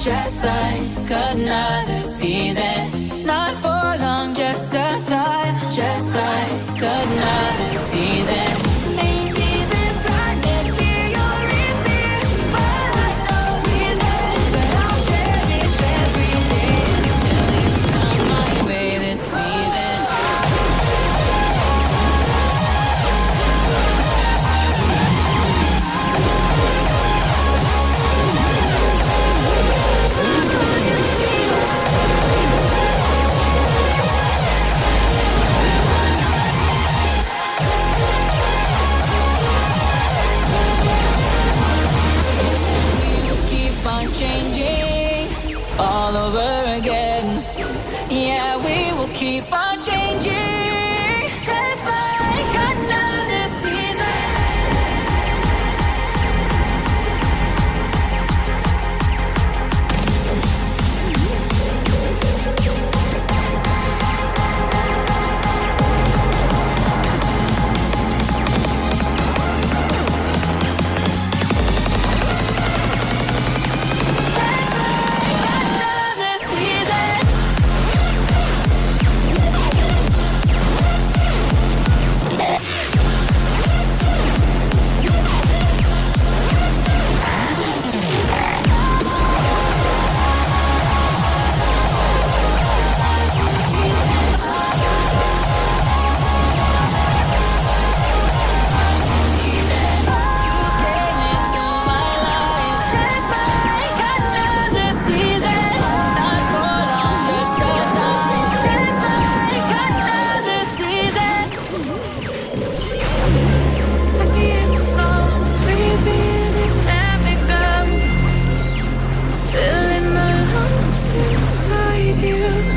just like another season. Not for long, just a time, just like another season. Maybe this time next year you'll leave me for no reason, but I'll cherish every day until you come my way this season. Changing all over again. Yeah, we will keep on changing, just like another season. Inside you